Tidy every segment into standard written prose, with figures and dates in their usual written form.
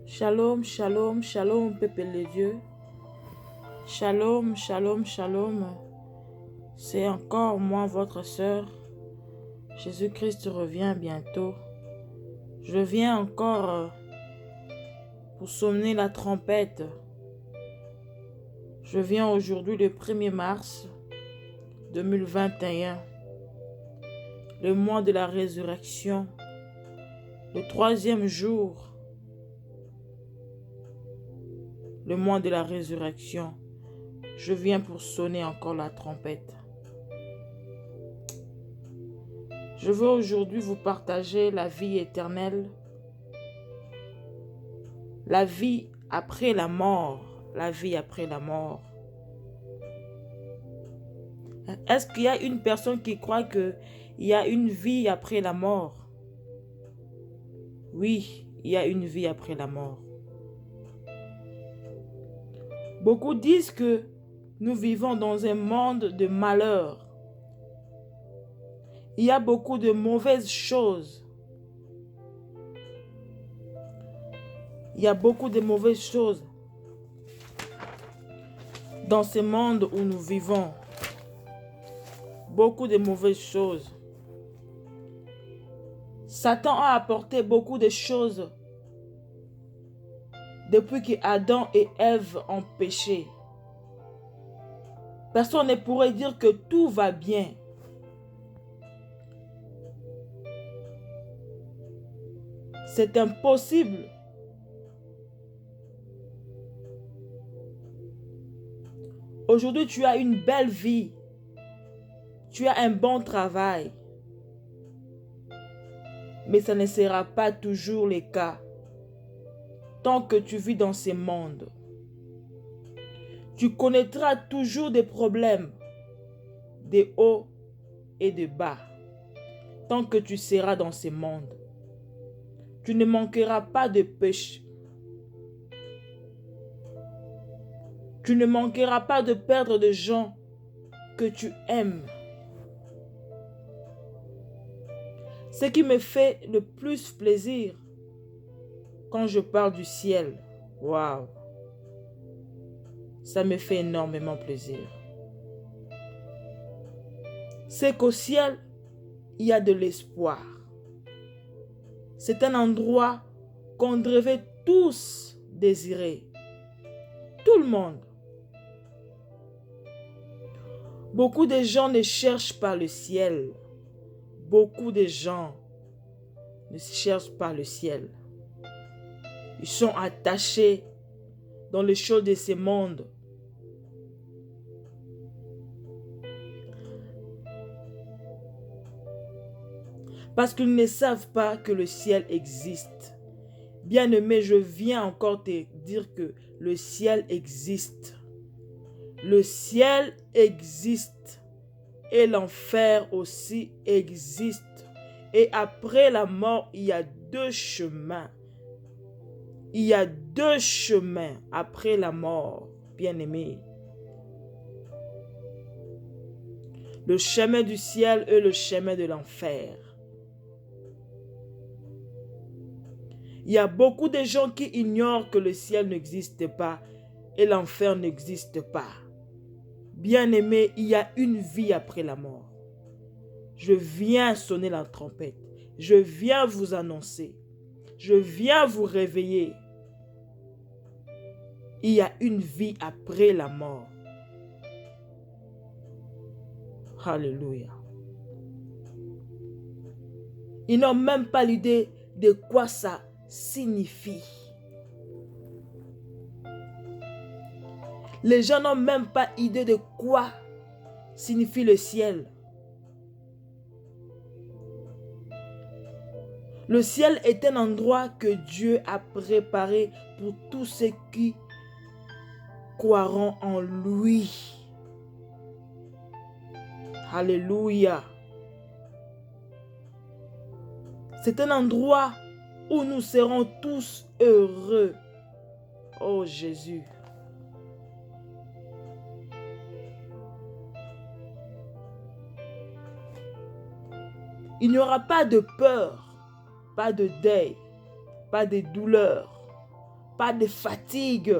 Shalom, shalom, shalom, peuple de Dieu. Shalom, shalom, shalom. C'est encore moi, votre sœur. Jésus-Christ revient bientôt. Je viens encore pour sonner la trompette. Je viens aujourd'hui le 1er mars 2021, le mois de la résurrection, le 3e jour, le mois de la résurrection. Je viens pour sonner encore la trompette. Je veux aujourd'hui vous partager la vie éternelle, la vie après la mort, la vie après la mort. Est-ce qu'il y a une personne qui croit qu'il y a une vie après la mort? Oui, il y a une vie après la mort. Beaucoup disent que nous vivons dans un monde de malheur. Il y a beaucoup de mauvaises choses. Il y a beaucoup de mauvaises choses dans ce monde où nous vivons. Beaucoup de mauvaises choses. Satan a apporté beaucoup de choses depuis que Adam et Ève ont péché. Personne ne pourrait dire que tout va bien. C'est impossible. Aujourd'hui, tu as une belle vie. Tu as un bon travail. Mais ça ne sera pas toujours le cas. Tant que tu vis dans ce monde, tu connaîtras toujours des problèmes, de haut et de bas. Tant que tu seras dans ce monde, tu ne manqueras pas de péché. Tu ne manqueras pas de perdre des gens que tu aimes. Ce qui me fait le plus plaisir quand je parle du ciel, waouh, ça me fait énormément plaisir. C'est qu'au ciel, il y a de l'espoir. C'est un endroit qu'on devait tous désirer. Tout le monde. Beaucoup de gens ne cherchent pas le ciel. Beaucoup de gens ne cherchent pas le ciel. Ils sont attachés dans les choses de ce monde. Parce qu'ils ne savent pas que le ciel existe. Bien-aimé, je viens encore te dire que le ciel existe. Le ciel existe. Et l'enfer aussi existe. Et après la mort, il y a 2 chemins. Il y a 2 chemins après la mort, bien-aimé. Le chemin du ciel et le chemin de l'enfer. Il y a beaucoup de gens qui ignorent que le ciel n'existe pas et l'enfer n'existe pas. Bien-aimé, il y a une vie après la mort. Je viens sonner la trompette. Je viens vous annoncer. Je viens vous réveiller. Il y a une vie après la mort. Alléluia. Ils n'ont même pas l'idée de quoi ça signifie. Les gens n'ont même pas idée de quoi signifie le ciel. Le ciel est un endroit que Dieu a préparé pour tous ceux qui croiront en lui. Alléluia. C'est un endroit où nous serons tous heureux. Oh Jésus. Il n'y aura pas de peur, pas de deuil, pas de douleur, pas de fatigue.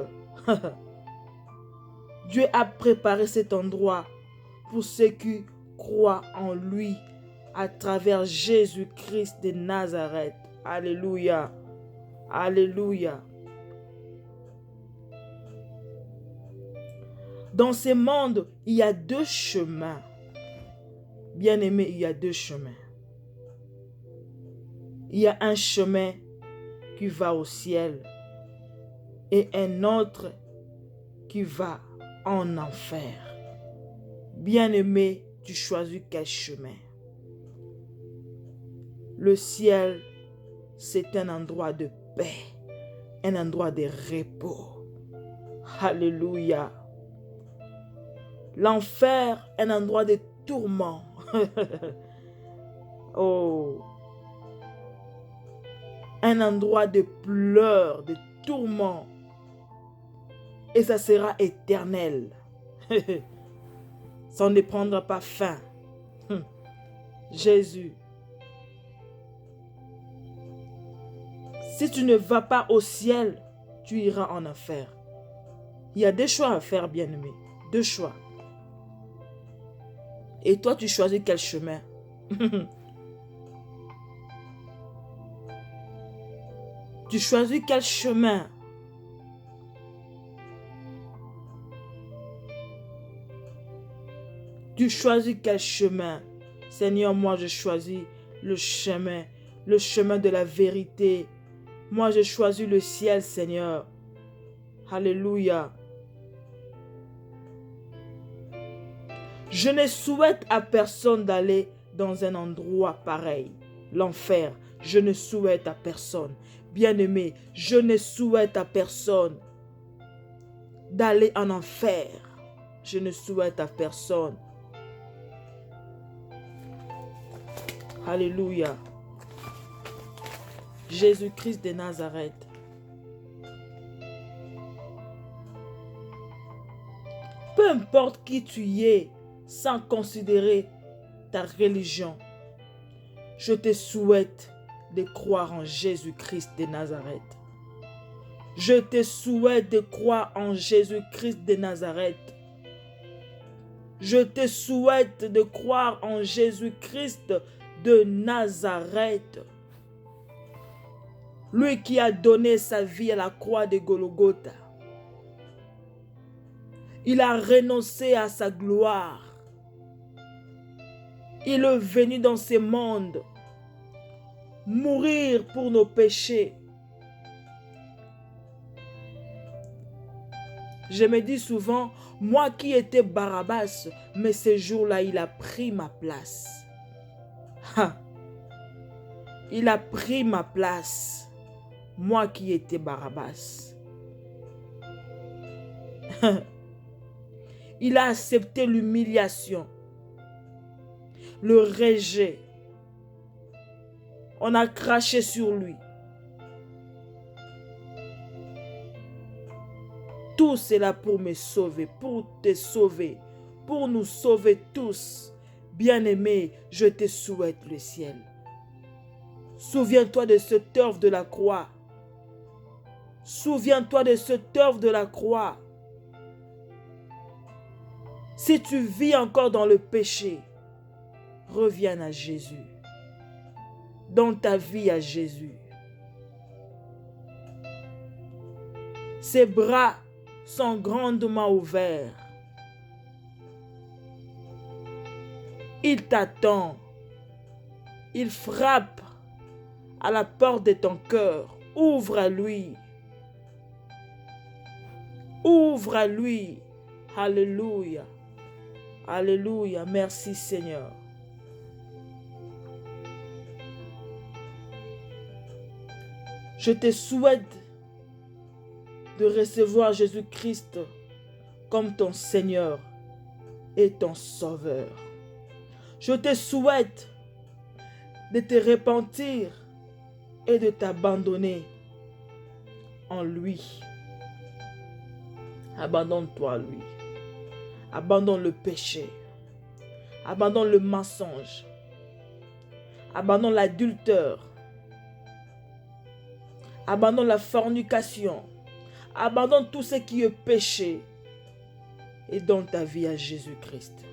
Dieu a préparé cet endroit pour ceux qui croient en lui à travers Jésus-Christ de Nazareth. Alléluia. Alléluia. Dans ce monde, il y a deux chemins. Bien-aimés, il y a deux chemins. Il y a un chemin qui va au ciel et un autre qui va en enfer. Bien-aimé, tu choisis quel chemin? Le ciel, c'est un endroit de paix, un endroit de repos. Alléluia. L'enfer, un endroit de tourment. Oh. Un endroit de pleurs, de tourment. Et ça sera éternel. Ça ne prendra pas fin. Jésus. Si tu ne vas pas au ciel, tu iras en enfer. Il y a deux choix à faire, bien-aimé. Deux choix. Et toi, tu choisis quel chemin? Tu choisis quel chemin? Tu choisis quel chemin? Seigneur, moi je choisis le chemin de la vérité. Moi je choisis le ciel, Seigneur. Alléluia. Je ne souhaite à personne d'aller dans un endroit pareil, l'enfer. Je ne souhaite à personne. Bien-aimé, je ne souhaite à personne d'aller en enfer. Je ne souhaite à personne. Alléluia. Jésus-Christ de Nazareth. Peu importe qui tu es, sans considérer ta religion, je te souhaite de croire en Jésus-Christ de Nazareth. Je te souhaite de croire en Jésus-Christ de Nazareth. Je te souhaite de croire en Jésus-Christ de Nazareth. Lui qui a donné sa vie à la croix de Golgotha. Il a renoncé à sa gloire. Il est venu dans ce monde mourir pour nos péchés. Je me dis souvent, moi qui étais Barabbas, mais ce jour-là, il a pris ma place. Il a pris ma place. Moi qui étais Barabbas. Il a accepté l'humiliation, le rejet. On a craché sur lui. Tout cela pour me sauver, pour te sauver, pour nous sauver tous. Bien-aimé, je te souhaite le ciel. Souviens-toi de cette œuvre de la croix. Souviens-toi de cette œuvre de la croix. Si tu vis encore dans le péché, reviens à Jésus. Donne ta vie à Jésus. Ses bras sont grandement ouverts. Il t'attend. Il frappe à la porte de ton cœur. Ouvre à lui. Ouvre à lui. Alléluia. Alléluia. Merci Seigneur. Je te souhaite de recevoir Jésus-Christ comme ton Seigneur et ton Sauveur. Je te souhaite de te repentir et de t'abandonner en lui. Abandonne-toi à lui. Abandonne le péché. Abandonne le mensonge. Abandonne l'adultère. Abandonne la fornication. Abandonne tout ce qui est péché et donne ta vie à Jésus-Christ.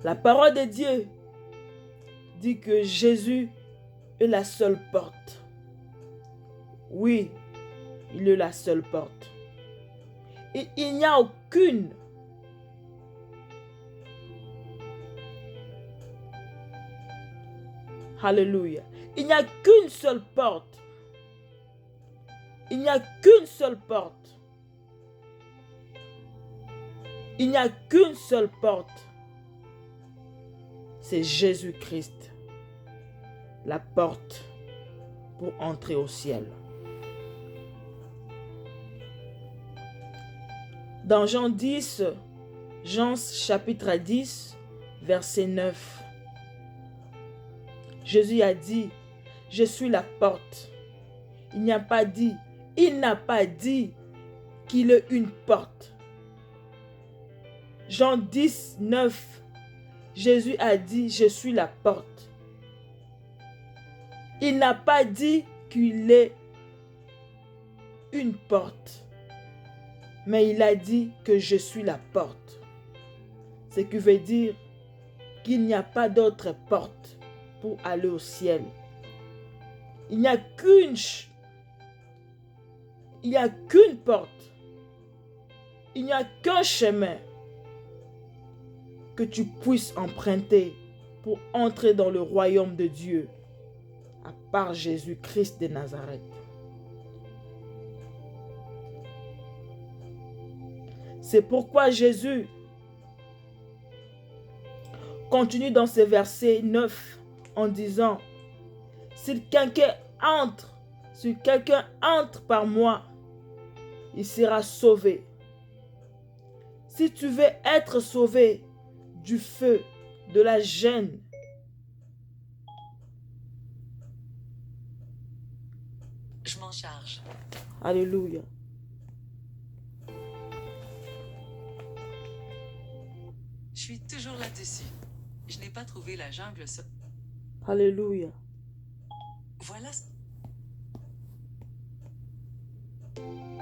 La parole de Dieu dit que Jésus est la seule porte. Oui, il est la seule porte. Et il n'y a aucune Alléluia. Il n'y a qu'une seule porte. Il n'y a qu'une seule porte. Il n'y a qu'une seule porte. C'est Jésus-Christ. La porte pour entrer au ciel. Dans Jean 10, Jean chapitre 10, verset 9. Jésus a dit, je suis la porte. Il n'a pas dit qu'il est une porte. Jean 10, 9, Jésus a dit, je suis la porte. Il n'a pas dit qu'il est une porte, mais il a dit que je suis la porte. Ce qui veut dire qu'il n'y a pas d'autre porte pour aller au ciel. Il n'y a qu'une porte. Il n'y a qu'un chemin que tu puisses emprunter pour entrer dans le royaume de Dieu, à part Jésus-Christ de Nazareth. C'est pourquoi Jésus continue dans ce verset 9 en disant, si quelqu'un entre par moi, il sera sauvé. Si tu veux être sauvé du feu, de la gêne, je m'en charge. Alléluia. Je suis toujours là-dessus. Je n'ai pas trouvé la jungle. Alléluia. Voilà.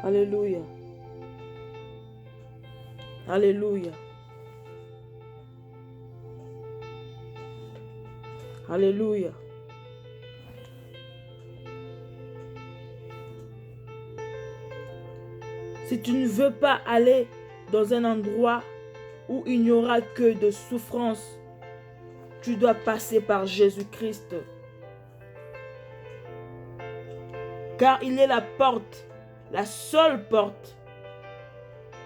Alléluia. Alléluia. Alléluia. Si tu ne veux pas aller dans un endroit où il n'y aura que de souffrance, tu dois passer par Jésus-Christ. Car il est la porte, la seule porte,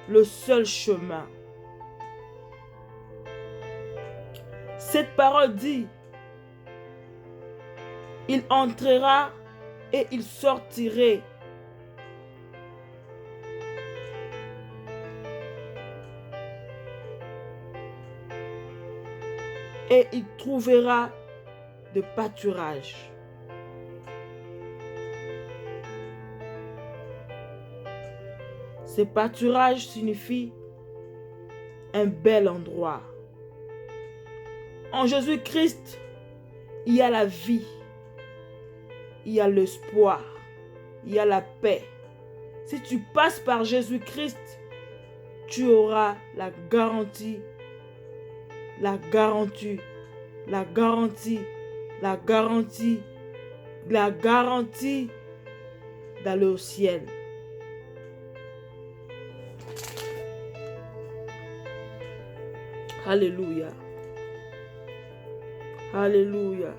le seul chemin. Cette parole dit, il entrera et il sortirait. Et il trouvera de pâturage. Ce pâturage signifie un bel endroit. En Jésus-Christ, il y a la vie, il y a l'espoir, il y a la paix. Si tu passes par Jésus-Christ, tu auras la garantie d'aller au ciel. Alléluia. Alléluia.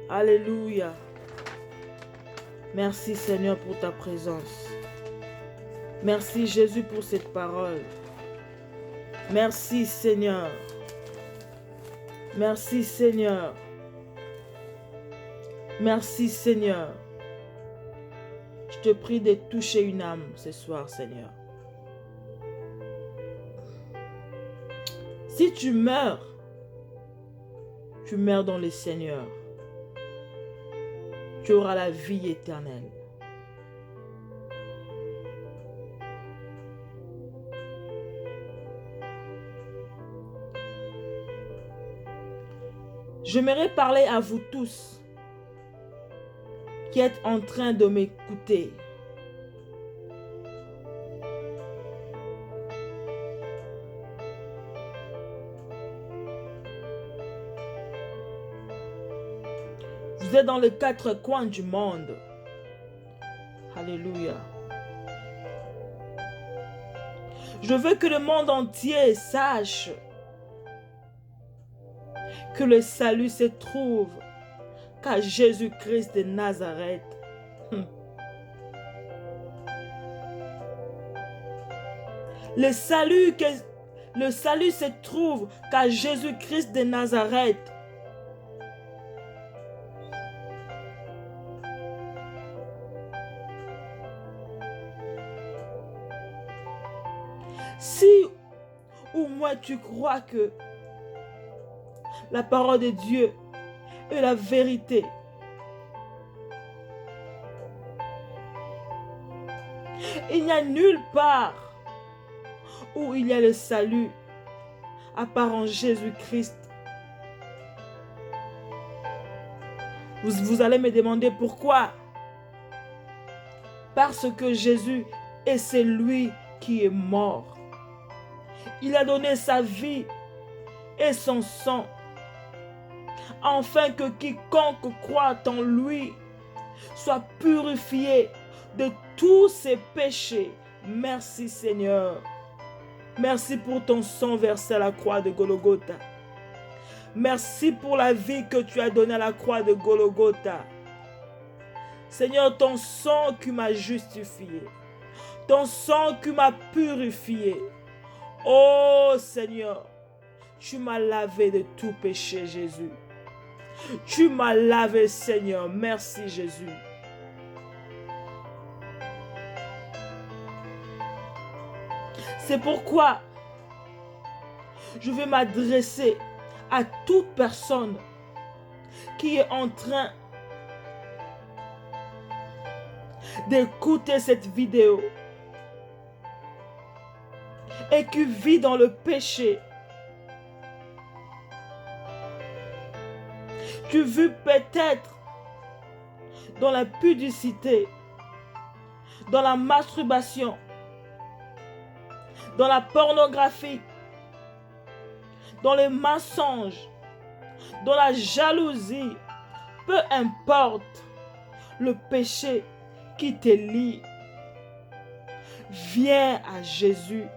Alléluia. Merci Seigneur pour ta présence. Merci Jésus pour cette parole. Merci Seigneur. Merci Seigneur. Merci Seigneur. Je te prie de toucher une âme ce soir, Seigneur. Si tu meurs dans le Seigneur. Tu auras la vie éternelle. J'aimerais parler à vous tous qui êtes en train de m'écouter. Vous êtes dans les quatre coins du monde. Alléluia. Je veux que le monde entier sache que le salut se trouve qu'à Jésus-Christ de Nazareth. Le salut se trouve qu'à Jésus-Christ de Nazareth. Si ou moins tu crois que la parole de Dieu est la vérité, il n'y a nulle part où il y a le salut à part en Jésus-Christ. Vous allez me demander pourquoi? Parce que Jésus est celui qui est mort. Il a donné sa vie et son sang, afin que quiconque croit en lui soit purifié de tous ses péchés. Merci Seigneur. Merci pour ton sang versé à la croix de Golgotha. Merci pour la vie que tu as donnée à la croix de Golgotha. Seigneur, ton sang qui m'a justifié, ton sang qui m'a purifié. Oh Seigneur, tu m'as lavé de tout péché, Jésus. Tu m'as lavé, Seigneur. Merci, Jésus. C'est pourquoi je vais m'adresser à toute personne qui est en train d'écouter cette vidéo et qui vit dans le péché. Tu vis peut-être dans la pudicité, dans la masturbation, dans la pornographie, dans les mensonges, dans la jalousie. Peu importe le péché qui te lie, viens à Jésus.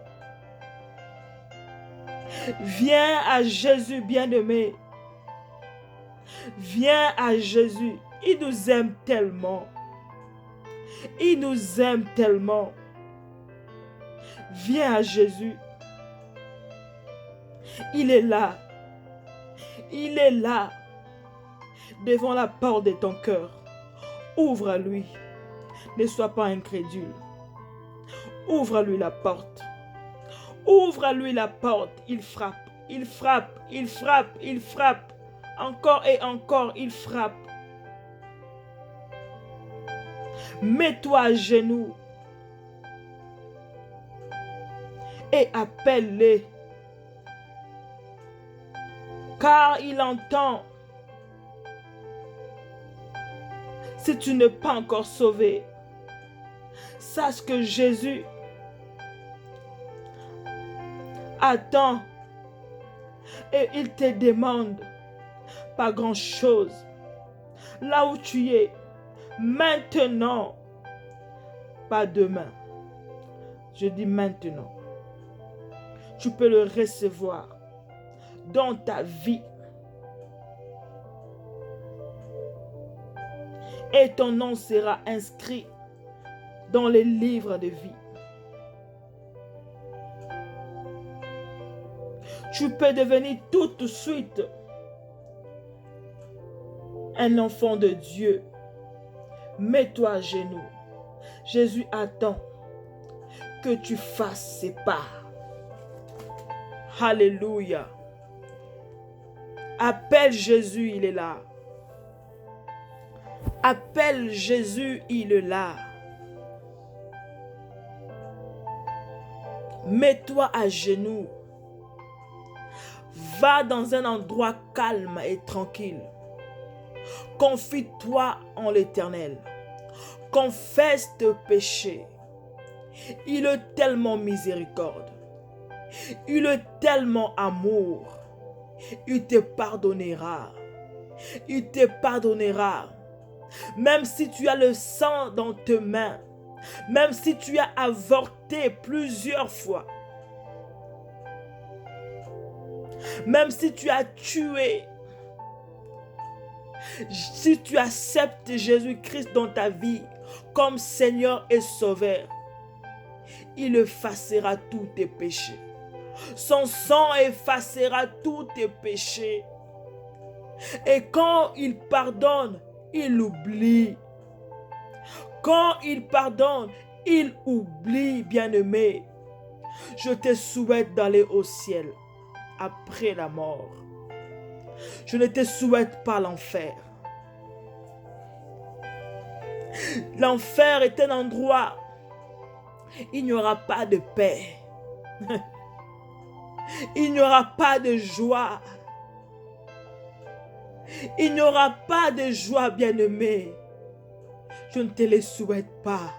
Viens à Jésus, bien-aimé. Viens à Jésus. Il nous aime tellement. Il nous aime tellement. Viens à Jésus. Il est là. Il est là. Devant la porte de ton cœur. Ouvre à lui. Ne sois pas incrédule. Ouvre à lui la porte. Ouvre à lui la porte. Il frappe. Il frappe. Il frappe. Il frappe. Encore et encore, il frappe. Mets-toi à genoux et appelle-le. Car il entend. Si tu n'es pas encore sauvé, sache que Jésus attend et il te demande pas grand-chose. Là où tu es, maintenant, pas demain. Je dis maintenant. Tu peux le recevoir dans ta vie. Et ton nom sera inscrit dans les livres de vie. Tu peux devenir tout de suite un enfant de Dieu. Mets-toi à genoux. Jésus attend que tu fasses ses pas. Alléluia. Appelle Jésus, il est là. Appelle Jésus, il est là. Mets-toi à genoux. Va dans un endroit calme et tranquille. Confie-toi en l'Éternel. Confesse tes péchés. Il est tellement miséricorde. Il est tellement amour. Il te pardonnera. Il te pardonnera. Même si tu as le sang dans tes mains, même si tu as avorté plusieurs fois, même si tu as tué, si tu acceptes Jésus-Christ dans ta vie comme Seigneur et Sauveur, il effacera tous tes péchés. Son sang effacera tous tes péchés. Et quand il pardonne, il oublie. Quand il pardonne, il oublie, bien-aimé. Je te souhaite d'aller au ciel après la mort. Je ne te souhaite pas l'enfer. L'enfer est un endroit, il n'y aura pas de paix. Il n'y aura pas de joie. Il n'y aura pas de joie, bien-aimé. Je ne te le souhaite pas.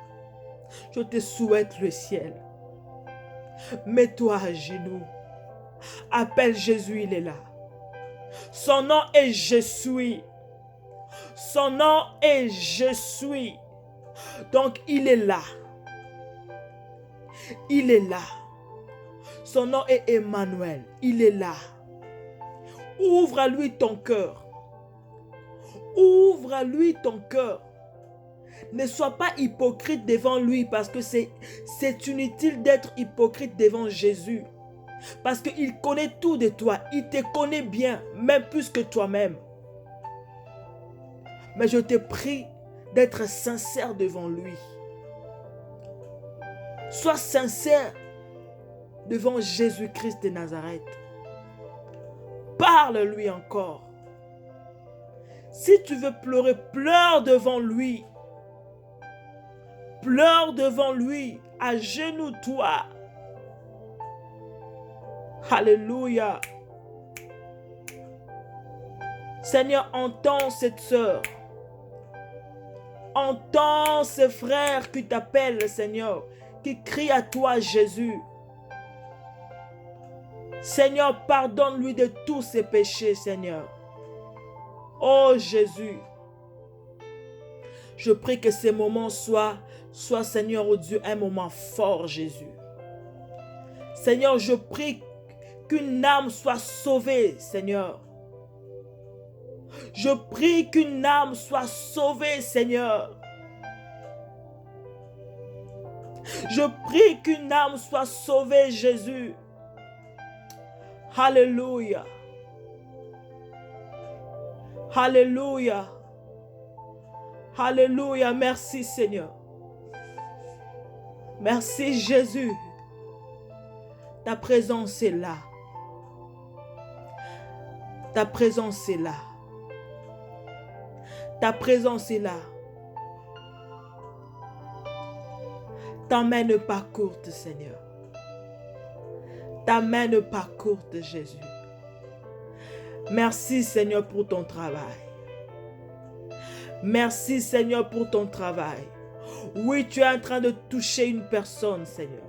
Je te souhaite le ciel. Mets-toi à genoux. Appelle Jésus, il est là. Son nom est Je suis. Son nom est Je suis. Donc il est là. Il est là. Son nom est Emmanuel. Il est là. Ouvre à lui ton cœur. Ouvre à lui ton cœur. Ne sois pas hypocrite devant lui parce que c'est inutile d'être hypocrite devant Jésus. Parce qu'il connaît tout de toi. Il te connaît bien, même plus que toi-même. Mais je te prie d'être sincère devant lui. Sois sincère devant Jésus-Christ de Nazareth. Parle-lui encore. Si tu veux pleurer, pleure devant lui. Pleure devant lui. Agenouille-toi. Alléluia. Seigneur, entends cette sœur. Entends ces frères qui t'appellent, Seigneur, qui crient à toi, Jésus. Seigneur, pardonne-lui de tous ses péchés, Seigneur. Oh Jésus, je prie que ces moments soient, Seigneur, oh Dieu, un moment fort, Jésus. Seigneur, je prie qu'une âme soit sauvée, Seigneur. Je prie qu'une âme soit sauvée, Seigneur. Je prie qu'une âme soit sauvée, Jésus. Alléluia. Alléluia. Alléluia. Merci, Seigneur. Merci, Jésus. Ta présence est là. Ta présence est là. Ta présence est là. Ta main n'est pas courte, Seigneur. Ta main n'est pas courte, Jésus. Merci, Seigneur, pour ton travail. Merci, Seigneur, pour ton travail. Oui, tu es en train de toucher une personne, Seigneur.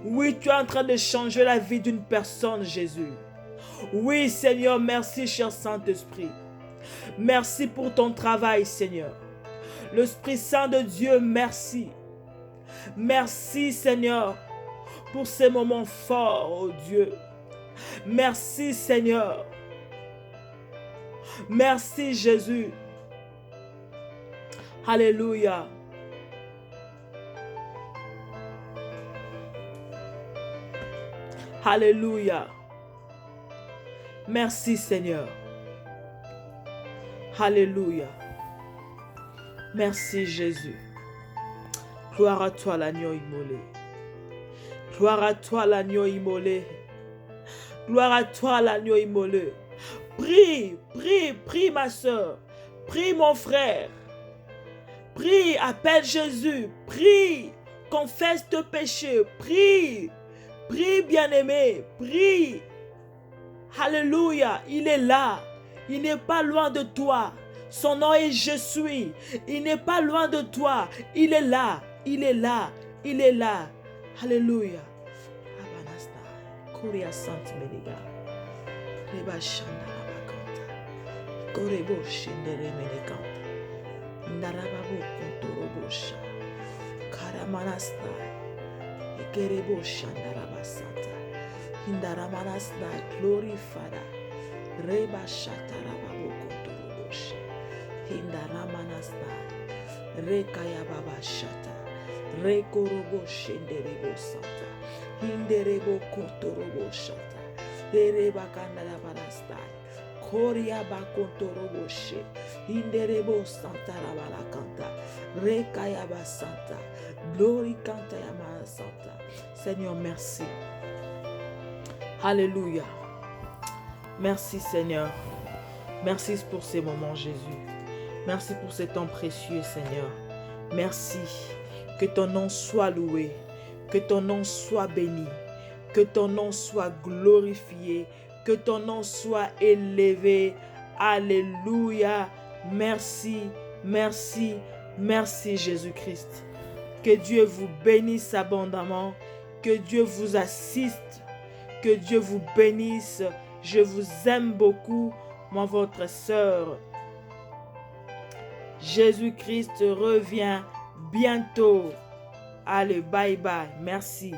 Oui, tu es en train de changer la vie d'une personne, Jésus. Oui, Seigneur, merci, cher Saint-Esprit. Merci pour ton travail, Seigneur. L'Esprit Saint de Dieu, merci. Merci, Seigneur, pour ces moments forts, oh Dieu. Merci, Seigneur. Merci, Jésus. Alléluia. Alléluia. Merci, Seigneur. Alléluia. Merci, Jésus. Gloire à toi, l'agneau immolé. Gloire à toi, l'agneau immolé. Gloire à toi, l'agneau immolé. Prie, prie, prie, ma soeur. Prie, mon frère. Prie, appelle Jésus. Prie, confesse tes péchés. Prie, prie, bien-aimé. Prie. Alléluia, il est là. Il n'est pas loin de toi. Son nom est Je suis. Il n'est pas loin de toi. Il est là. Il est là. Il est là. Alléluia. Abanasta. Korea Sainte Mediga. Reba Shanda Rabakanta. Korebo Shendere Menekanta. Ndarababo Kontorobosha. Karamanasta. Ekerebo Shanda Rabasanta. Indaramanasta. Glorifada. Reba Shata Rababo Kontorobosha. Indaramanasta. Rekaya Baba Shata. Rekorobo Shenderebo Santa. Hinderebo Kontorobo Shata. Dereba Kandala Barasta. Koria Bakontorobo She. Hinderebo Santa Rabala Kanta. Rekaya Basanta. Glory Kanta Yamana Santa. Seigneur, merci. Alléluia. Merci Seigneur. Merci pour ces moments, Jésus. Merci pour ces temps précieux, Seigneur. Merci. Que ton nom soit loué. Que ton nom soit béni. Que ton nom soit glorifié. Que ton nom soit élevé. Alléluia. Merci, merci, merci Jésus-Christ. Que Dieu vous bénisse abondamment. Que Dieu vous assiste. Que Dieu vous bénisse. Je vous aime beaucoup, moi votre sœur. Jésus-Christ revient bientôt. Allez, bye bye. Merci.